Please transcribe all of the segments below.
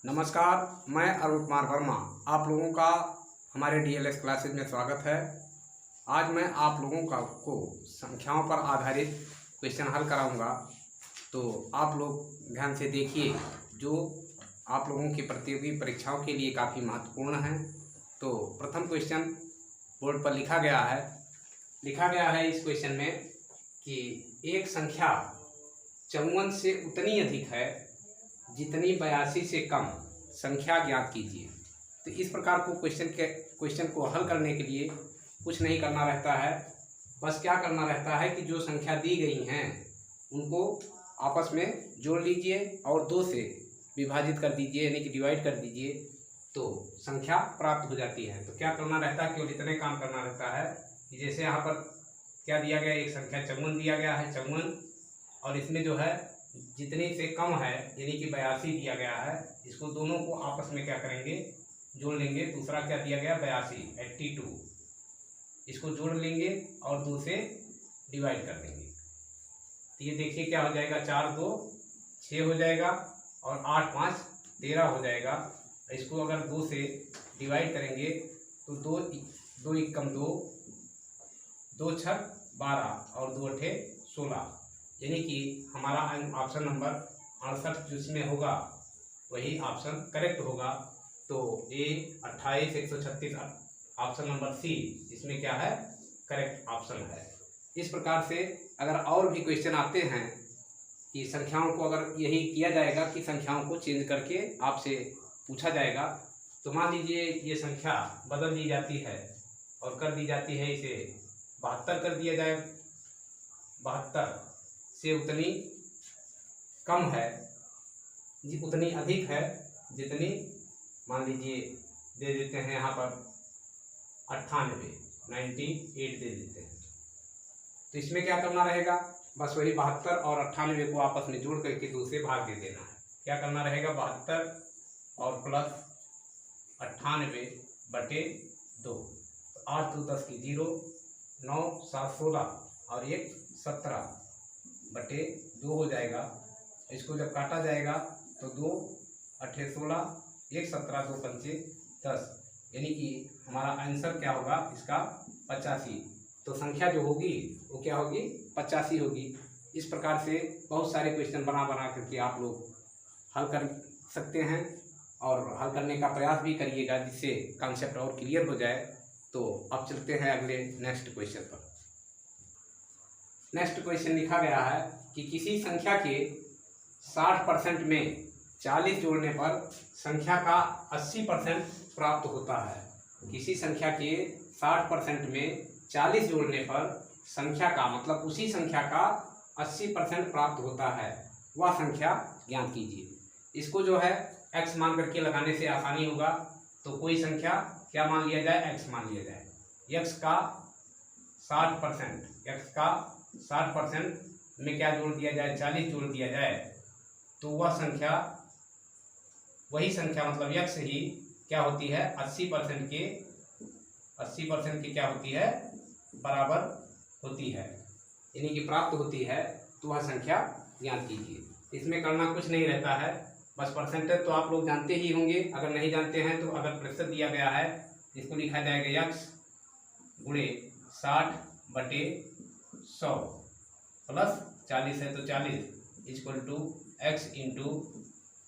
नमस्कार, मैं अरुण कुमार वर्मा। आप लोगों का हमारे डीएलएस क्लासेज में स्वागत है। आज मैं आप लोगों को संख्याओं पर आधारित क्वेश्चन हल कराऊंगा, तो आप लोग ध्यान से देखिए, जो आप लोगों की प्रतियोगी परीक्षाओं के लिए काफ़ी महत्वपूर्ण है। तो प्रथम क्वेश्चन बोर्ड पर लिखा गया है इस क्वेश्चन में कि एक संख्या 54 से उतनी अधिक है जितनी 82 से कम। संख्या ज्ञात कीजिए। तो इस प्रकार को क्वेश्चन को हल करने के लिए कुछ नहीं करना रहता है, बस क्या करना रहता है कि जो संख्या दी गई हैं उनको आपस में जोड़ लीजिए और 2 से विभाजित कर दीजिए, यानी कि डिवाइड कर दीजिए, तो संख्या प्राप्त हो जाती है। तो क्या करना रहता है, केवल इतने काम करना रहता है कि जैसे यहाँ पर क्या दिया गया, एक संख्या 54 दिया गया है, 54, और इसमें जो है जितने से कम है यानी कि 82 दिया गया है, इसको दोनों को आपस में क्या करेंगे, जोड़ लेंगे। दूसरा क्या दिया गया, 82, इसको जोड़ लेंगे और 2 से डिवाइड कर देंगे। तो ये देखिए क्या हो जाएगा, 4 2 6 हो जाएगा और 8 5 13 हो जाएगा। इसको अगर 2 से डिवाइड करेंगे तो 2 2 एकम 2, 2 6 12 और 2 8 16, यानी कि हमारा ऑप्शन नंबर 68 जिसमें होगा वही ऑप्शन करेक्ट होगा। तो ए 28 136 ऑप्शन नंबर सी इसमें क्या है, करेक्ट ऑप्शन है। इस प्रकार से अगर और भी क्वेश्चन आते हैं कि संख्याओं को अगर यही किया जाएगा कि संख्याओं को चेंज करके आपसे पूछा जाएगा, तो मान लीजिए ये संख्या बदल दी जाती है और कर दी जाती है, इसे 72 कर दिया जाए, 72 से उतनी कम है उतनी अधिक है जितनी, मान लीजिए दे देते हैं यहाँ पर 98 दे देते हैं। तो इसमें क्या करना रहेगा, बस वही 72 और 98 को आपस में जोड़ करके 2 से भाग दे देना है। क्या करना रहेगा, 72 और प्लस 98 बटे 2, 8 2 10 की 0, 9 7 16 और 1 17 बटे 2 हो जाएगा। इसको जब काटा जाएगा तो 2 8 16 1 17 2 5 10, यानी कि हमारा आंसर क्या होगा इसका 85। तो संख्या जो होगी वो क्या होगी, 85 होगी। इस प्रकार से बहुत सारे क्वेश्चन बना करके आप लोग हल कर सकते हैं और हल करने का प्रयास भी करिएगा, जिससे कॉन्सेप्ट और क्लियर हो जाए। तो अब चलते हैं अगले नेक्स्ट क्वेश्चन पर। नेक्स्ट क्वेश्चन लिखा गया है कि किसी संख्या के 60% में 40 जोड़ने पर संख्या का 80% प्राप्त होता है। किसी संख्या के 60% में 40 जोड़ने पर संख्या का, मतलब उसी संख्या का 80% प्राप्त होता है, वह संख्या ज्ञात कीजिए। इसको जो है x मान करके लगाने से आसानी होगा। तो कोई संख्या क्या मान लिया जाए, x मान लिया जाए। x का 60% में क्या जोड़ दिया जाए, 40 जोड़ दिया जाए, तो वह संख्या, वही संख्या मतलब x ही क्या होती है, 80% के क्या होती है, बराबर होती है, यानी कि प्राप्त होती है। तो वह संख्या ज्ञात कीजिए। इसमें करना कुछ नहीं रहता है, बस परसेंटेज तो आप लोग जानते ही होंगे। अगर नहीं जानते हैं तो अगर प्रतिशत दिया गया है, इसको लिखा जाएगा x गुणे 60 बटे 100 प्लस 40 है तो 40 इक्वल टू x इंटू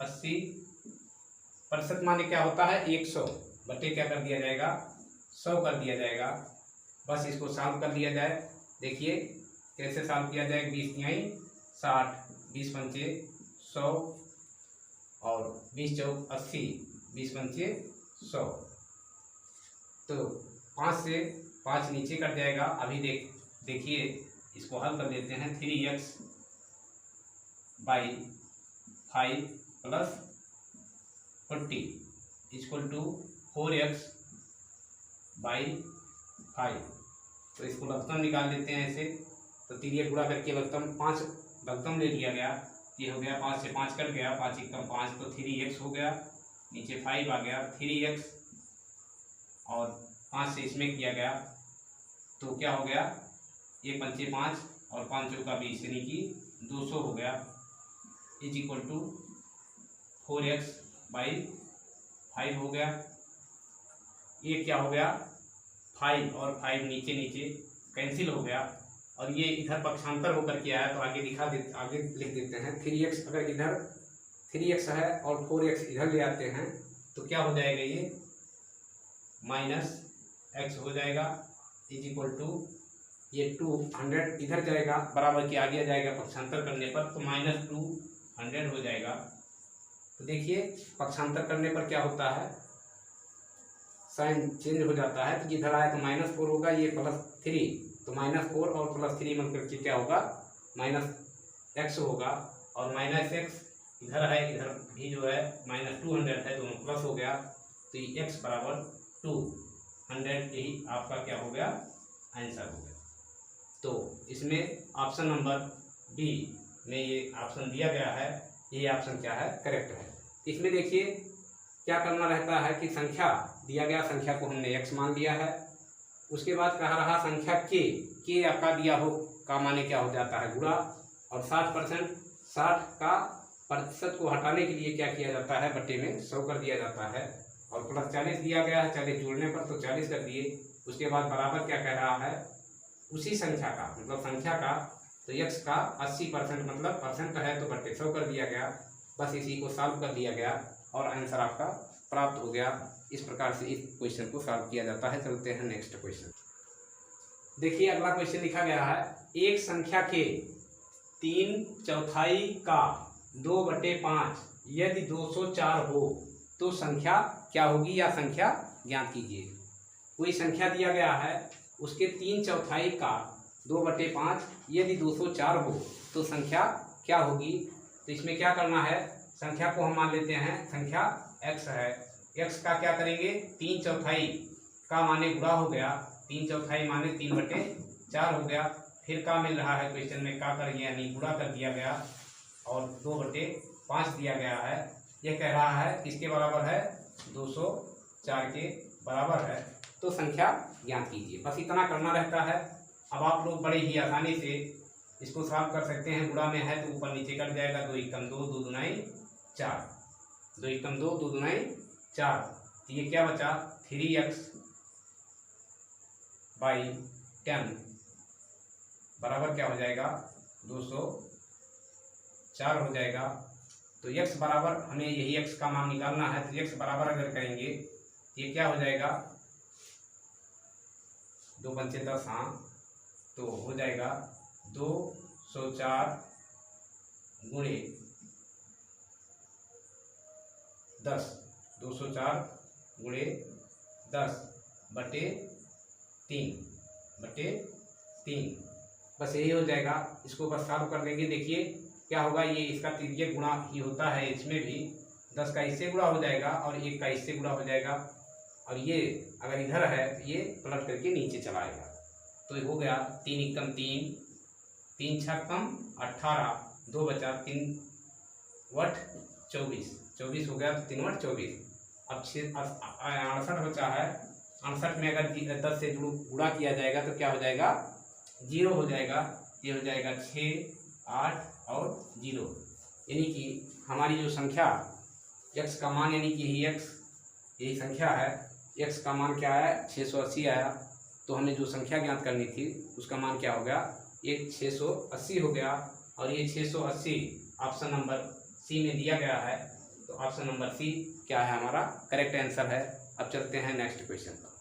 80%, माने क्या होता है 100 बटे क्या कर दिया जाएगा, 100 कर दिया जाएगा। बस इसको सॉल्व कर लिया जाए। देखिए कैसे सॉल्व किया जाए, 20 तिहाई 60, 20 पंचे 100 और 20 चौक 80, 20 पंचे 100। तो 5 से 5 नीचे कट जाएगा। अभी देखिए इसको हल कर देते हैं। 3x by 5 plus 40 equal to 4x by 5। तो इसको लघुत्तम निकाल लेते हैं ऐसे। तो 3 गुणा करके लघुत्तम 5 लघुत्तम ले लिया गया, ये हो गया 5 से 5 कट गया, 5 एकम 5, तो 3x हो गया, नीचे 5 आ गया, 3x और 5 से इसमें किया गया तो क्या हो गया, ये 5 5 और 5 चौका 20, यानी कि 200 हो गया, is equal to 4x by 5 हो गया। ये क्या हो गया 5 और 5 नीचे नीचे कैंसिल हो गया और ये इधर पक्षांतर होकर के आया तो आगे लिख देते हैं 3x। अगर इधर 3x है और 4x इधर ले आते हैं तो क्या हो जाएगा ये -x हो जाएगा इज इक्वल टू ये 200 इधर जाएगा बराबर के आगे जाएगा पक्षांतर करने पर तो -200 हो जाएगा। तो देखिए पक्षांतर करने पर क्या होता है साइन चेंज हो जाता है। तो इधर आया तो -4 होगा, ये +3 तो -4 और +3 मिलकर के क्या होगा -x होगा और -x इधर है, इधर भी जो है -200 है दोनों प्लस हो गया तो ये x बराबर 200 यही आपका क्या हो गया आंसर हो गया। तो इसमें ऑप्शन नंबर बी में ये ऑप्शन दिया गया है, ये ऑप्शन क्या है करेक्ट है। इसमें देखिए क्या करना रहता है कि संख्या दिया गया, संख्या को हमने x मान लिया है। उसके बाद कहा रहा संख्या के का दिया हो का माने क्या हो जाता है गुणा और 60% 60 का प्रतिशत को हटाने के लिए क्या किया जाता है बट्टे में 100 कर दिया जाता है और +40 दिया गया है, 40 जोड़ने पर तो 40 कर दिए। उसके बाद बराबर क्या कह रहा है उसी संख्या का मतलब संख्या का तो x का 80% मतलब परसेंट है तो बट्टे 100 कर दिया गया। बस इसी को सॉल्व कर दिया गया और आंसर आपका प्राप्त हो गया। इस प्रकार से इस क्वेश्चन को सॉल्व किया जाता है। चलते हैं नेक्स्ट क्वेश्चन। देखिए अगला क्वेश्चन लिखा गया है एक संख्या के 3/4 का 2/5 यदि 204 हो तो संख्या क्या होगी या संख्या ज्ञात कीजिए। कोई संख्या दिया गया है उसके 3/4 का 2/5 यदि 204 हो तो संख्या क्या होगी। तो इसमें क्या करना है संख्या को हम मान लेते हैं संख्या x है, x का क्या करेंगे 3/4 का माने गुणा हो गया, 3/4 माने 3/4 हो गया। फिर का मिल रहा है क्वेश्चन में का करेंगे यानी गुणा कर दिया गया और 2/5 दिया गया है। यह कह रहा है किसके बराबर है 204 के बराबर है तो संख्या ज्ञात कीजिए। बस इतना करना रहता है। अब आप लोग बड़े ही आसानी से इसको सॉल्व कर सकते हैं। गुणा में है तो ऊपर नीचे कट जाएगा, 2 एकम 2 2 दूनाई 4, 2 एकम 2 2 दूनाई 4। तो ये क्या बचा 3x बाई 10 बराबर क्या हो जाएगा 204 हो जाएगा। तो x बराबर हमें यही x का मान निकालना है तो x बराबर अगर करेंगे ये क्या हो जाएगा 2 पंचे 10 हाँ तो हो जाएगा 204 गुणे 10 204 गुणे 10 बटे 3 बस यही हो जाएगा। इसको बस सॉल्व कर देंगे। देखिए क्या होगा ये इसका तिर्यक गुणा ही होता है, इसमें भी 10 का इससे गुणा हो जाएगा और 1 का इससे गुणा हो जाएगा और ये अगर इधर है तो ये पलट करके नीचे चला आएगा। तो ये हो गया 3 एकम 3 3 छक्कम 18 2 बचा 3 वट 24 हो गया तो 3 वट 24। अब 68 बचा है, 68 में अगर 10 से गुणा किया जाएगा तो क्या हो जाएगा 0 हो जाएगा। ये हो जाएगा 6 8 और 0 यानी कि हमारी जो संख्या x का मान यानी कि यही संख्या है, x का मान क्या है 680 आया। तो हमें जो संख्या ज्ञात करनी थी उसका मान क्या हो गया ये 680 हो गया और ये 680 ऑप्शन नंबर सी में दिया गया है। तो ऑप्शन नंबर सी क्या है हमारा करेक्ट आंसर है। अब चलते हैं नेक्स्ट क्वेश्चन पर।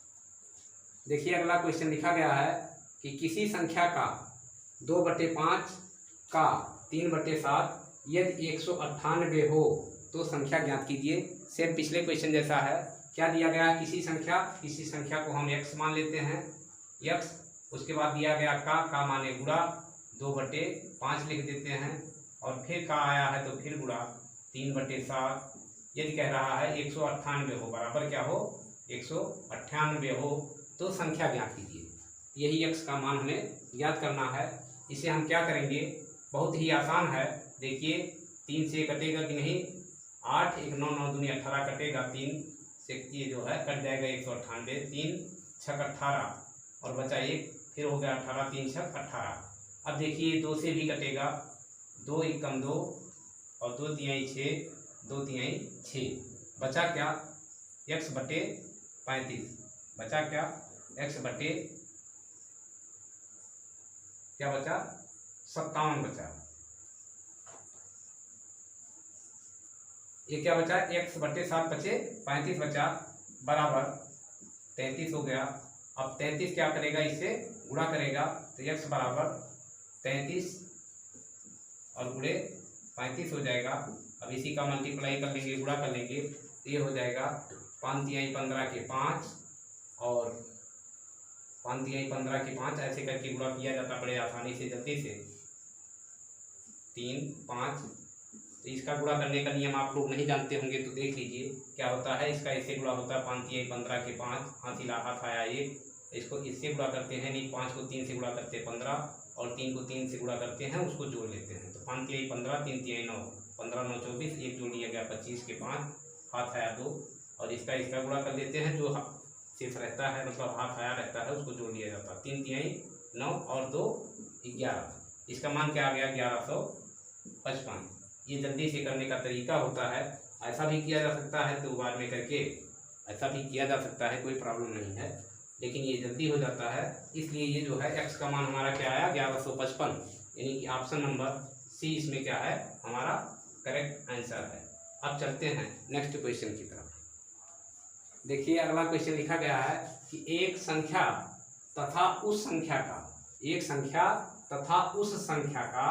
देखिए अगला क्वेश्चन लिखा गया है कि किसी संख्या का 2/5 का 3/7 यदि 198 हो तो संख्या ज्ञात कीजिए। सेम पिछले क्वेश्चन जैसा है। क्या दिया गया है किसी संख्या को हम x मान लेते हैं x, उसके बाद दिया गया का माने गुणा 2/5 लिख देते हैं और फिर का आया है तो फिर गुणा 3/7 यदि कह रहा है 198 हो बराबर क्या हो 198 हो तो संख्या ज्ञात कीजिए। यही x का मान हमें ज्ञात करना है। इसे हम क्या करेंगे बहुत ही आसान है। देखिए 3 से कटेगा कि नहीं 8 1 9 9 दूनी 18 कटेगा, 3 से ये जो है कट जाएगा 198, 3 6 18 और बचा 1 फिर हो गया 18, 3 6 18। अब देखिए 2 से भी कटेगा, 2 एकम 2 और 2 तिहाई 6 2 तिहाई 6 बचा क्या, x बटे 35, बचा क्या, x बटे क्या बचा, 57 बचा। ये क्या बचा, x बटे 7 बचे 35 बचा, बराबर 33 हो गया। अब 33 क्या करेगा, इससे गुणा करेगा, तो x बराबर 33 और गुणे 35 हो जाएगा। अब इसी का मल्टीप्लाई कर लेंगे, गुणा कर लेंगे, तो ये हो जाएगा 5 तिहाई 15 के 5 और 5 तिहाई 15 के 5, ऐसे करके गुणा किया जाता बड़े आसानी से, जल्दी से। 3 5, तो इसका गुणा करने का नियम आप लोग नहीं जानते होंगे तो देख लीजिए क्या होता है। इसका इससे गुणा होता है 5 तिहाई 15 के 5, हाथ आया 1, इसको इससे गुणा करते हैं, नहीं 5 को 3 से गुणा करते हैं 15 और 3 को 3 से गुणा करते हैं, उसको जोड़ लेते हैं। तो 5 तिहाई 15, 3 तिहाई 9, 15 9 24, एक जोड़ लिया गया 25 के 5, हाथ आया 2 और इसका गुणा कर लेते हैं, जो शेष रहता है मतलब हाथ आया रहता है उसको जोड़ लिया जाता है। 3 तिहाई 9 और 2 11, इसका मान क्या आ गया 1155। ये जल्दी से करने का तरीका होता है, ऐसा भी किया जा सकता है 2 बार में करके, ऐसा भी किया जा सकता है, कोई प्रॉब्लम नहीं है, लेकिन ये जल्दी हो जाता है। इसलिए ये जो है x का मान हमारा क्या आया 1155, यानी कि ऑप्शन नंबर सी इसमें क्या है हमारा करेक्ट आंसर है। अब चलते हैं नेक्स्ट क्वेश्चन की तरफ। देखिए अगला क्वेश्चन लिखा गया है कि एक संख्या तथा उस संख्या का, एक संख्या तथा उस संख्या का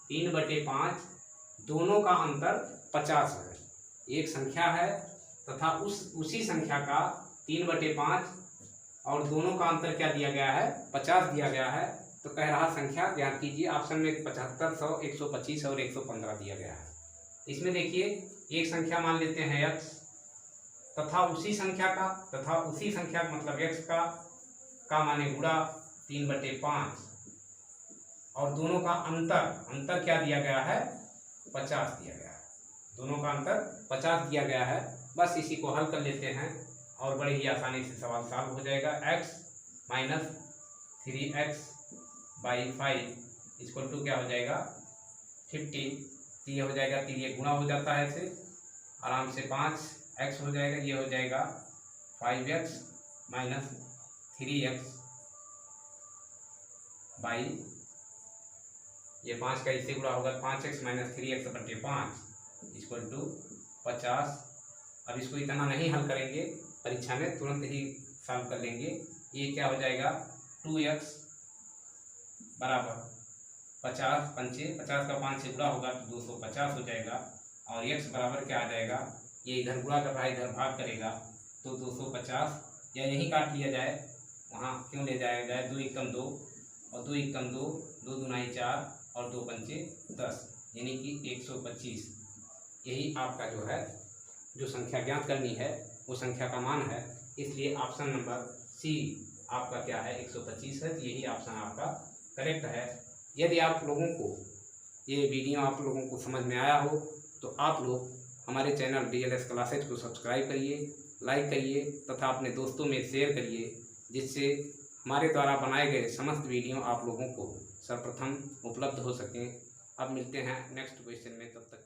3/5 दोनों का अंतर 50 है। एक संख्या है तथा उसी संख्या का 3/5 और दोनों का अंतर क्या दिया गया है 50 दिया गया है। तो कह रहा संख्या, ध्यान कीजिए ऑप्शन में 75, 100, 125 और 115 दिया गया है। इसमें देखिए एक संख्या मान लेते हैं x तथा उसी संख्या का, तथा उसी संख्या मतलब x का माने गुणा 3/5 और दोनों का अंतर क्या दिया गया है 50 दिया गया है। दोनों का अंतर 50 दिया गया है। बस इसी को हल कर लेते हैं और बड़े ही आसानी से सवाल सॉल्व हो जाएगा। x minus 3x by 5 equal to क्या हो जाएगा 50। तो ये हो जाएगा, तो ये गुणा हो जाता है ऐसे आराम से, 5x हो जाएगा, ये हो जाएगा 5x माइनस 3x बाई, ये 5 का इससे गुणा होगा 5x माइनस 3x बटे 5 इक्वल टू 50। अब इसको इतना नहीं हल करेंगे परीक्षा में, तुरंत ही सॉल्व कर लेंगे। ये क्या हो जाएगा 2x बराबर 50, 50 का 5 से गुणा होगा तो 250 हो जाएगा और x बराबर क्या आ जाएगा, ये इधर गुणा कर रहा है इधर भाग करेगा तो 250, या यहीं काट लिया जाए, वहाँ क्यों ले जाया जाए, 2 एकम 2 और 2 एकम 2, 2 दूनाई 4 और 2 पंचे 10, यानी कि 125। यही आपका जो है जो संख्या ज्ञात करनी है वो संख्या का मान है। इसलिए ऑप्शन नंबर सी आपका क्या है 125 है। तो यही ऑप्शन आपका करेक्ट है। यदि आप लोगों को ये वीडियो आप लोगों को समझ में आया हो तो आप लोग हमारे चैनल DLS क्लासेज को सब्सक्राइब करिए, लाइक करिए तथा अपने दोस्तों में शेयर करिए, जिससे हमारे द्वारा बनाए गए समस्त वीडियो आप लोगों को सर्वप्रथम उपलब्ध हो सकें। अब मिलते हैं नेक्स्ट क्वेश्चन में, तब तक